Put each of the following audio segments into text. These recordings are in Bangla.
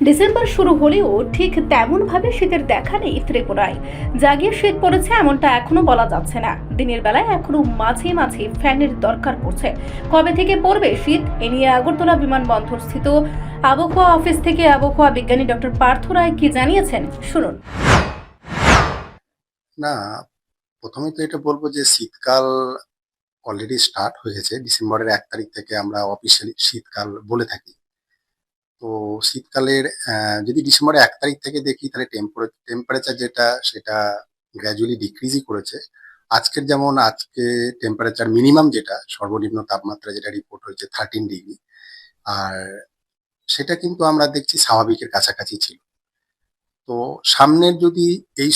ডিসেম্বর শুরু হলেও ঠিক তেমন ভাবে শীতের দেখা নেই ত্রিপুরায়। জাগিয়ে শীত পড়েছে এমনটা এখনো বলা যাচ্ছে না। দিনের বেলায় এখনো মাঝে মাঝে ফ্যানের দরকার পড়ছে। কবে থেকে পড়বে শীত, এ নিয়ে আগরতলা বিমানবন্দর স্থিত আবহাওয়া অফিস থেকে আবহাওয়া বিজ্ঞানী ডক্টর পার্থ রায় কি জানিয়েছেন শুনুন। না, প্রথমেই তো এটা বলবো যে শীতকাল অলরেডি স্টার্ট হয়েছে। ডিসেম্বরের ১ তারিখ থেকে আমরা অফিসিয়ালি শীতকাল বলে থাকি। তো শীতকালের যদি ডিসেম্বরের ১ তারিখ থেকে দেখি তাহলে টেম্পারেচার যেটা সেটা গ্র্যাজুয়ালি ডিক্রিজই করেছে। আজকে টেম্পারেচার মিনিমাম যেটা সর্বনিম্ন তাপমাত্রা যেটা রিপোর্ট হয়েছে 13 ডিগ্রি। আর সেটা কিন্তু আমরা দেখছি স্বাভাবিকের কাছাকাছি ছিল। তো সামনের যদি এই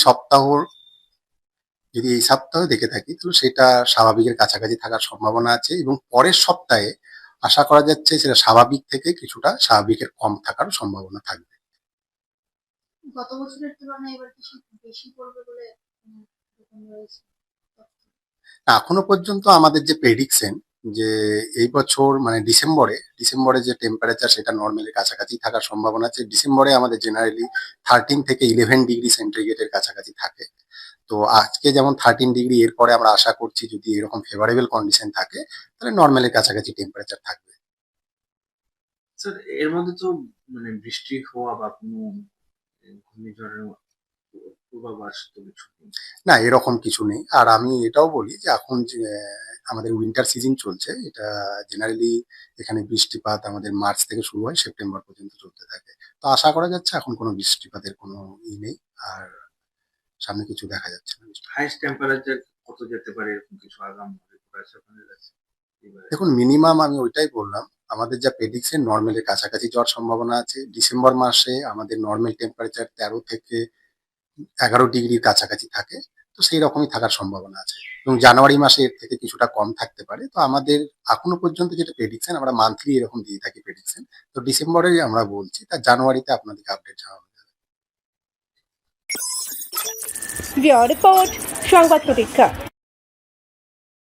সপ্তাহে দেখে থাকি তাহলে সেটা স্বাভাবিকের কাছাকাছি থাকার সম্ভাবনা আছে এবং পরের সপ্তাহে আশা করা যাচ্ছে সেটা স্বাভাবিক থেকে কিছুটা স্বাভাবিকের কম থাকার সম্ভাবনা থাকবে। গত বছরের তুলনায় এবার কি শীত বেশি পড়বে বলে এরকম রয়েছে তথ্য? না, এখনো পর্যন্ত আমাদের যে প্রেডিকশন যে এই বছর মানে ডিসেম্বরে যে টেম্পারেচার সেটা নর্মালের কাছাকাছি থাকার সম্ভাবনা আছে। ডিসেম্বরে আমাদের জেনারেলি 13 থেকে 11 ডিগ্রি সেন্টিগ্রেডের কাছাকাছি থাকে। তো আজকে যেমন 13 ডিগ্রি, এরপরে আমরা আশা করছি যদি এরকম ফেভারেবল কন্ডিশন থাকে তাহলে নর্মালের কাছাকাছি টেম্পারেচার থাকবে। স্যার, এর মধ্যে তো বৃষ্টি হওয়া বা কোনো ঘূর্ণিঝড়ের পূর্বাভাস তো কিছু নেই। না, এরকম কিছু নেই। আর আমি এটাও বলি যে এখন যে আমাদের উইন্টার সিজন চলছে, এটা জেনারেলি এখানে বৃষ্টিপাত আমাদের মার্চ থেকে শুরু হয়, সেপ্টেম্বর পর্যন্ত চলতে থাকে। তো আশা করা যাচ্ছে এখন কোনো বৃষ্টিপাতের কোনো নেই। আর সামনে কিছু দেখা যাচ্ছে না। হাইস্ট টেম্পারেচার কত যেতে পারে এরকম কিছু আগাম রিপোর্ট আছে আপনাদের কাছে এবারে? দেখুন, মিনিমাম আমি ওইটাই বললাম, আমাদের যা প্রেডিকশন নর্মালের কাছাকাছি যাওয়ার সম্ভাবনা আছে। ডিসেম্বর মাসে আমাদের নর্মাল টেম্পারেচার 13 থেকে 11 ডিগ্রির কাছাকাছি থাকে। তো সেই রকমই থাকার সম্ভাবনা আছে এবং জানুয়ারি মাসে এর থেকে কিছুটা কম থাকতে পারে। তো আমাদের এখনো পর্যন্ত যেটা প্রেডিকশন, আমরা মান্থলি এরকম দিয়ে থাকি প্রেডিকশন। তো ডিসেম্বরেই আমরা বলছি, তা জানুয়ারিতে আপনাদেরকে আপডেট জানাবো। রিপোর্ট সংবাদ প্রতীক্ষা।